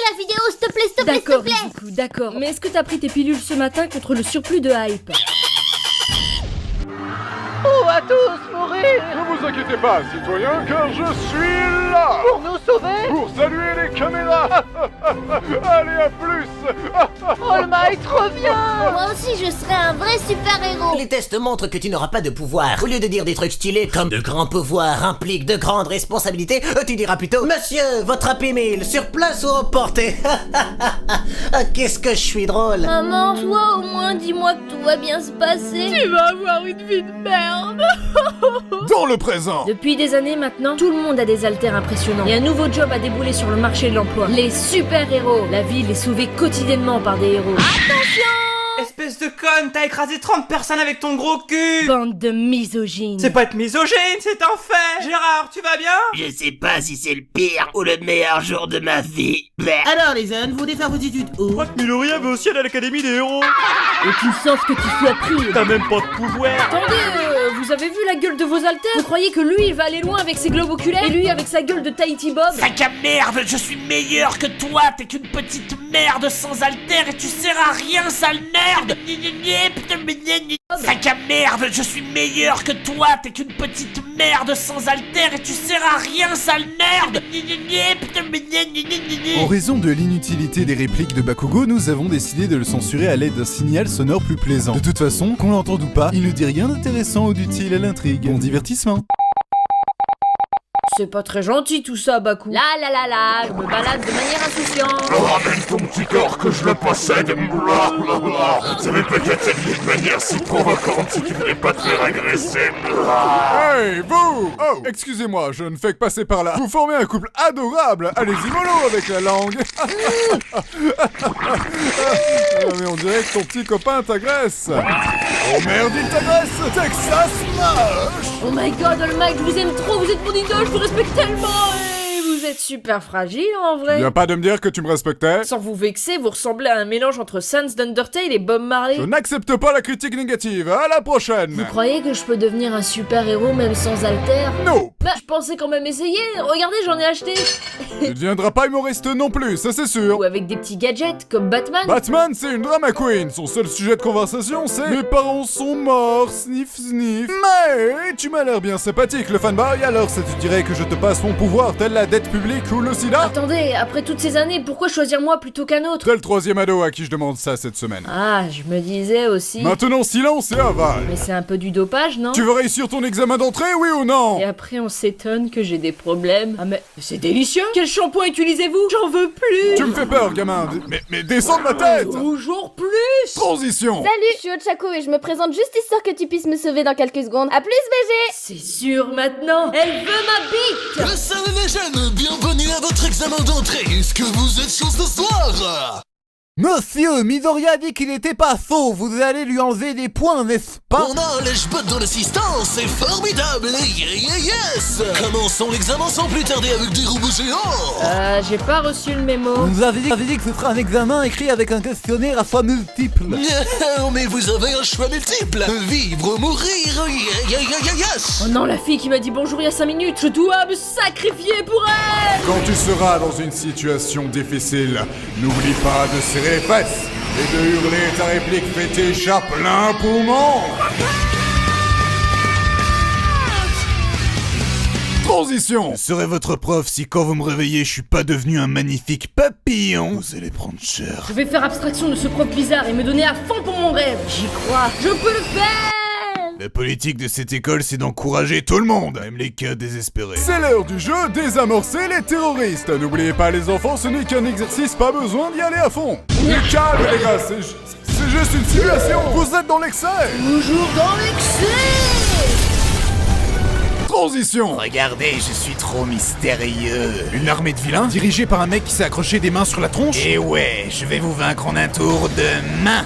la vidéo, s'il te plaît, s'il te plaît, s'il te D'accord, plaît. Izuku, d'accord. Mais est-ce que t'as pris tes pilules ce matin contre le surplus de hype? On va tous mourir Ne vous inquiétez pas, citoyens, car je suis là pour nous sauver. pour saluer les caméras. Allez, à plus. All Might revient. Moi aussi, je serai un vrai super-héros. Les tests montrent que tu n'auras pas de pouvoir. Au lieu de dire des trucs stylés comme de grands pouvoirs impliquent de grandes responsabilités, tu diras plutôt Monsieur, votre Happy Meal, sur place ou emporté. Ah, qu'est-ce que je suis drôle. Maman, toi, au moins, dis-moi que tout va bien se passer. Tu vas avoir une vie de merde. Dans le présent. Depuis des années maintenant, tout le monde a des haltères impressionnants. Et un nouveau job a déboulé sur le marché de l'emploi. Les super-héros. La ville est sauvée quotidiennement par des héros. Espèce de conne, t'as écrasé 30 personnes avec ton gros cul. Bande de misogynes. C'est pas être misogyne, c'est un fait. Gérard, tu vas bien? Je sais pas si c'est le pire ou le meilleur jour de ma vie. Alors les jeunes, vous voulez faire vos études où? Crois que Miloria veut aussi aller à l'académie des héros. Et tu sens que tu sois pris. T'as même pas de pouvoir. Attendez, vous avez vu la gueule de vos haltères? Vous croyez que lui, il va aller loin avec ses globes oculaires? Et lui avec sa gueule de Tahiti Bob? Sac à merde, je suis meilleur que toi, t'es qu'une petite merde sans alter et tu sers à rien, sale nerd. Sac à merde, je suis meilleur que toi, t'es qu'une petite merde sans alter et tu sers à rien, sale nerd. En raison de l'inutilité des répliques de Bakugo, nous avons décidé de le censurer à l'aide d'un signal sonore plus plaisant. De toute façon, qu'on l'entende ou pas, il ne dit rien d'intéressant ou d'utile à l'intrigue. Bon divertissement. C'est pas très gentil tout ça, Baku. Là, je me balade de manière insouciante. Ramène ton petit corps que je le possède. Ça va peut-être être d'une manière si provocante si tu voulais pas te faire agresser. Hey, vous! Oh, excusez-moi, je ne fais que passer par là. Vous formez un couple adorable. Allez-y mollo avec la langue. Mais on dirait que ton petit copain t'agresse. Oh merde, il t'agresse. Texas Smash. Oh my god, All Might, je vous aime trop, vous êtes mon idole, je vous respecte tellement. Et vous êtes super fragile en Tu vrai. viens pas de me dire que tu me respectais? Sans vous vexer, vous ressemblez à un mélange entre Sans d'Undertale et Bob Marley. Je n'accepte pas la critique négative. À la prochaine. Vous croyez que je peux devenir un super-héros même sans alter? Non. Bah, je pensais quand même essayer. Regardez, j'en ai acheté. Tu ne deviendras pas humoriste non plus, ça c'est sûr. Ou avec des petits gadgets, comme Batman. Batman, c'est une drama queen. Son seul sujet de conversation, c'est mes parents sont morts, sniff sniff. Mais tu m'as l'air bien sympathique, le fanboy. Alors, ça te dirait que je te passe mon pouvoir, tel la dette publique ou le sida? Attendez, après toutes ces années, pourquoi choisir moi plutôt qu'un autre? T'es le troisième ado à qui je demande ça cette semaine. Ah, je me disais aussi. Maintenant, silence et aval. Mais c'est un peu du dopage, non? Tu veux réussir ton examen d'entrée, oui ou non? Et après, on s'étonne que j'ai des problèmes. Ah, mais c'est délicieux! Quel shampoing utilisez-vous? J'en veux plus! Tu me fais peur, gamin. Mais descends de ma tête. Toujours plus! Transition. Salut, je suis Ochako et je me présente juste histoire que tu puisses me sauver dans quelques secondes. À plus, BG! C'est sûr maintenant! Elle veut ma bite! Salut les jeunes, bienvenue à votre examen d'entrée. Est-ce que vous êtes chaud ce soir? Monsieur, Midoriya a dit qu'il était pas faux, vous allez lui enlever des points, n'est-ce pas? On a l'Edgebot dans l'assistance, c'est formidable. Yes. Commençons l'examen sans plus tarder avec des robots géants. J'ai pas reçu le mémo. Vous nous avez dit que ce sera un examen écrit avec un questionnaire à choix multiples. Mais vous avez un choix multiple. Vivre ou mourir. Yes. Oh non, la fille qui m'a dit bonjour il y a 5 minutes, je dois me sacrifier pour elle! Quand tu seras dans une situation difficile, n'oublie pas de serrer les fesses et de hurler ta réplique fétiche à plein poumon. Transition. Je serai votre prof si quand vous me réveillez, je suis pas devenu un magnifique papillon. Vous allez prendre cher. Je vais faire abstraction de ce prof bizarre et me donner à fond pour mon rêve. J'y crois, je peux le faire! La politique de cette école, c'est d'encourager tout le monde, même les cas désespérés. C'est l'heure du jeu, désamorcer les terroristes. N'oubliez pas les enfants, ce n'est qu'un exercice, pas besoin d'y aller à fond. Mais calme les gars, c'est juste une simulation. Vous êtes dans l'excès. Toujours dans l'excès! Transition. Regardez, je suis trop mystérieux. Une armée de vilains, dirigée par un mec qui s'est accroché des mains sur la tronche. Et ouais, je vais vous vaincre en un tour de main.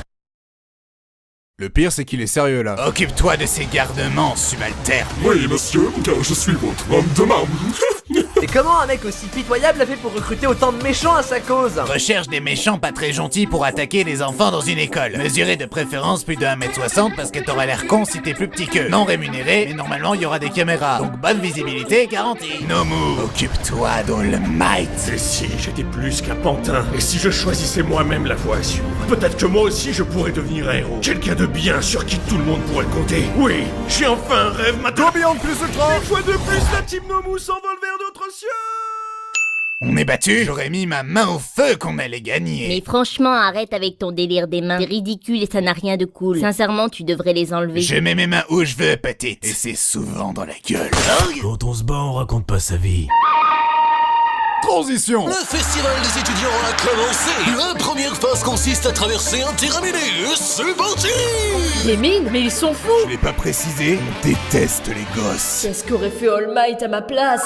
Le pire, c'est qu'il est sérieux là. Occupe-toi de ces garnements, subalterne. Oui, monsieur, car je suis votre homme de main. Et comment un mec aussi pitoyable a fait pour recruter autant de méchants à sa cause? Recherche des méchants pas très gentils pour attaquer les enfants dans une école. Mesurez de préférence plus de 1m60 parce que t'auras l'air con si t'es plus petit qu'eux. Non rémunéré, mais normalement il y aura des caméras. Donc bonne visibilité garantie. Nomu, occupe-toi d'All-Might. Et si j'étais plus qu'un pantin? Et si je choisissais moi-même la voie à suivre? Peut-être que moi aussi je pourrais devenir un héros. Quelqu'un de bien sur qui tout le monde pourrait compter. Oui, j'ai enfin un rêve maintenant. Combien de plus ultra? Une fois de plus, la team Nomu s'envole vers d'autres cieux. On est battu? J'aurais mis ma main au feu qu'on allait gagner. Mais franchement, arrête avec ton délire des mains. C'est ridicule et ça n'a rien de cool. Sincèrement, tu devrais les enlever. Je mets mes mains où je veux, petite. Et c'est souvent dans la gueule. Quand on se bat, on raconte pas sa vie. Transition. Le festival des étudiants a commencé. La première phase consiste à traverser un terrain mêlé. C'est parti. Des mines? Mais ils sont fous! Je l'ai pas précisé, on déteste les gosses. Qu'est-ce qu'aurait fait All Might à ma place?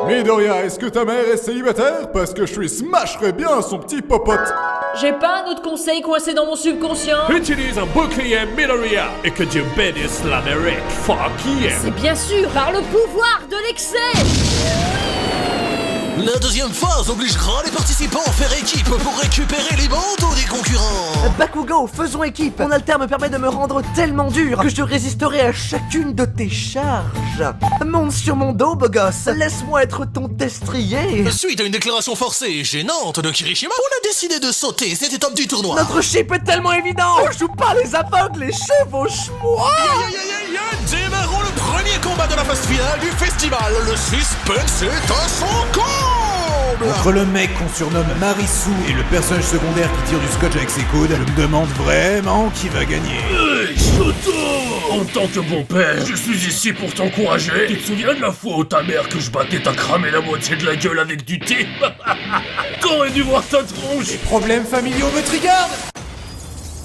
Midoriya, est-ce que ta mère est célibataire? Parce que je lui smasherais bien son petit popote. J'ai pas un autre conseil coincé dans mon subconscient? Utilise un bouclier Midoriya et que Dieu bénisse l'Amérique. Fuck yeah. C'est bien sûr par le pouvoir de l'excès! La deuxième phase obligera les participants à faire équipe pour récupérer les bandeaux des concurrents. Bakugo, faisons équipe. Ton alter me permet de me rendre tellement dur que je résisterai à chacune de tes charges. Monte sur mon dos, beau gosse. Laisse-moi être ton destrier. Suite à une déclaration forcée et gênante de Kirishima, on a décidé de sauter cette étape du tournoi. Notre chip est tellement évident. On joue pas les aveugles, les chevauche-moi. Démarrons le premier combat de la phase finale du festival. Le suspense est à son comble. Entre le mec qu'on surnomme Marisu et le personnage secondaire qui tire du scotch avec ses coudes, je me demande vraiment qui va gagner. Hey, Shoto! En tant que bon père, je suis ici pour t'encourager. Tu te souviens de la fois où ta mère que je battais t'a cramé la moitié de la gueule avec du thé? T'aurais dû voir ta tronche. Les problèmes familiaux me trigardent.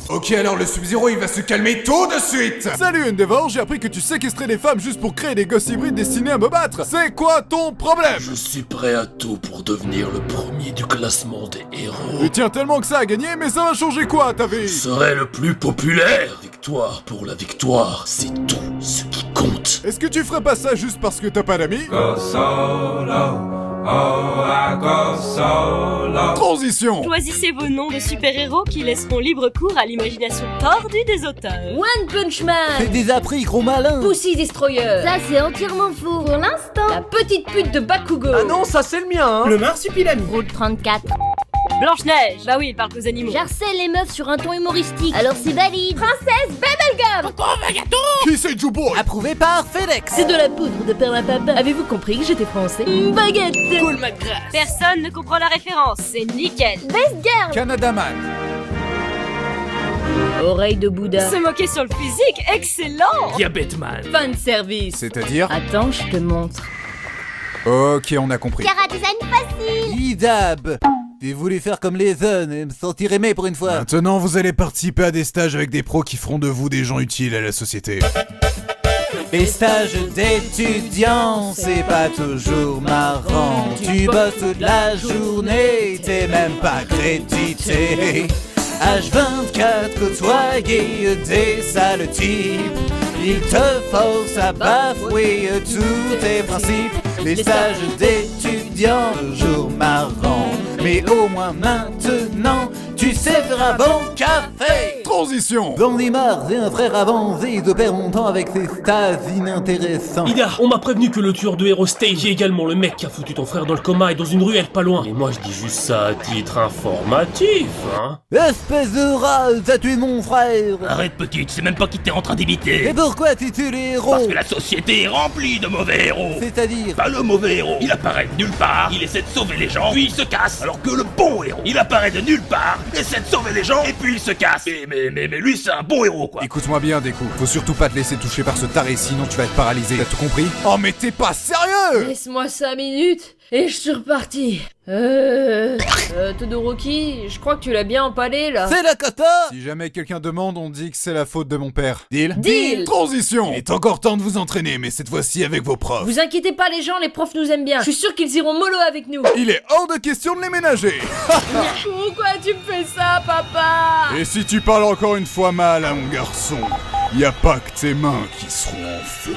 Ok, alors le Sub-Zero il va se calmer tout de suite. Salut Endeavor, j'ai appris que tu séquestrais des femmes juste pour créer des gosses hybrides destinés à me battre. C'est quoi ton problème? Je suis prêt à tout pour devenir le premier du classement des héros. Tu tiens tellement que ça à gagner, mais ça va changer quoi ta vie? Je serai le plus populaire. Victoire pour la victoire, c'est tout ce qui compte. Est-ce que tu ferais pas ça juste parce que t'as pas d'amis? Go solo. Oh, I go solo. Transition. Choisissez vos noms de super-héros qui laisseront libre cours à l'imagination tordue des auteurs. One Punch Man! C'est des appris gros malins. Pussy Destroyer! Ça, c'est entièrement faux. Pour l'instant. La petite pute de Bakugo! Ah non, ça c'est le mien, hein. Le marsupilami. Route 34. Blanche-Neige. Bah oui, il parle qu'aux animaux. J'harcèle les meufs sur un ton humoristique. Alors c'est valide. Princesse Bubblegum. Qui c'est Juboy? Approuvé par FedEx. C'est de la poudre de perlimpinpin. Avez-vous compris que j'étais français? Baguette! Cool McGrath. Personne ne comprend la référence, c'est nickel. Best Girl. Canada Man. Oreille de Bouddha. Se moquer sur le physique, excellent. Diabète Man. Fan service. C'est-à-dire? Attends, je te montre. Ok, on a compris. Cara design facile. Idab. J'ai voulu faire comme les jeunes et me sentir aimé pour une fois. Maintenant, vous allez participer à des stages avec des pros qui feront de vous des gens utiles à la société. Les stages d'étudiants, c'est pas toujours marrant. Tu bosses toute la journée, t'es même pas crédité. H24 côtoyer des sales types. Ils te forcent à bafouer tous tes principes. Les stages d'étudiants, toujours marrants. Mais au moins maintenant, tu sais faire un bon café. Transition. J'en ai marre, j'ai un frère avancé, ils opèrent mon temps avec ces stages inintéressants. Ida, on m'a prévenu que le tueur de héros Stage est également le mec qui a foutu ton frère dans le coma et dans une ruelle pas loin. Et moi je dis juste ça à titre informatif, hein. Espèce de rage, t'as tué mon frère. Arrête petite, c'est même pas qui t'es en train d'imiter. Et pourquoi tu tues les héros? Parce que la société est remplie de mauvais héros. C'est-à-dire? Bah le mauvais héros, il apparaît de nulle part, il essaie de sauver les gens, puis il se casse. Alors que le bon héros, il apparaît de nulle part, essaie de sauver les gens, et puis il se casse. Mais lui c'est un bon héros quoi. Écoute-moi bien, Deku. Faut surtout pas te laisser toucher par ce taré, sinon tu vas être paralysé. T'as tout compris? Oh mais t'es pas sérieux? Laisse-moi 5 minutes et je suis reparti. Todoroki, je crois que tu l'as bien empalé là. C'est la kata. Si jamais quelqu'un demande, on dit que c'est la faute de mon père. Deal? Deal. Transition. Il est encore temps de vous entraîner, mais cette fois-ci avec vos profs. Vous inquiétez pas les gens, les profs nous aiment bien. Je suis sûr qu'ils iront mollo avec nous. Il est hors de question de les ménager. Pourquoi tu me fais ça, papa? Et si tu parles encore une fois mal à mon garçon, y a pas que tes mains qui seront en feu.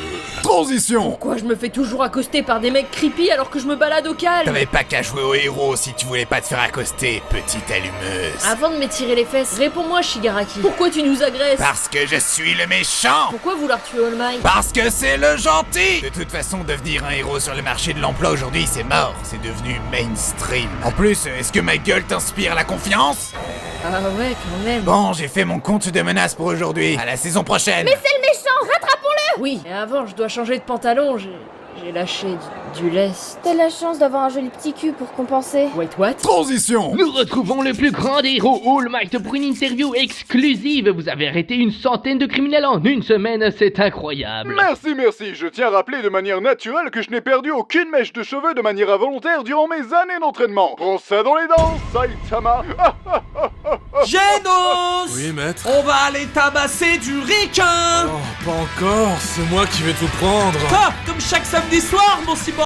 Transition. Pourquoi je me fais toujours accoster par des mecs creepy alors que je me balade au calme? T'avais pas qu'à jouer au héros si tu voulais pas te faire accoster, petite allumeuse. Avant de m'étirer les fesses, réponds-moi Shigaraki. Pourquoi tu nous agresses? Parce que je suis le méchant. Pourquoi vouloir tuer All Might? Parce que c'est le gentil. De toute façon, devenir un héros sur le marché de l'emploi aujourd'hui, c'est mort. C'est devenu mainstream. En plus, est-ce que ma gueule t'inspire la confiance? Ah ouais, quand même. Bon, j'ai fait mon compte de menaces pour aujourd'hui. À la saison prochaine. Mais c'est le méchant, rattrapons-le! Oui, et avant, je dois changer de pantalon, j'ai lâché du lest. T'as la chance d'avoir un joli petit cul pour compenser. Wait, what? Transition. Nous retrouvons le plus grand des héros, All Might, pour une interview exclusive. Vous avez arrêté une centaine de criminels en une semaine, c'est incroyable. Merci. Je tiens à rappeler de manière naturelle que je n'ai perdu aucune mèche de cheveux de manière involontaire durant mes années d'entraînement. Prends ça dans les dents, Saitama. Genos! Oui, maître. On va aller tabasser du requin! Oh, pas encore, c'est moi qui vais tout prendre. Ah, comme chaque samedi soir, mon cyborg!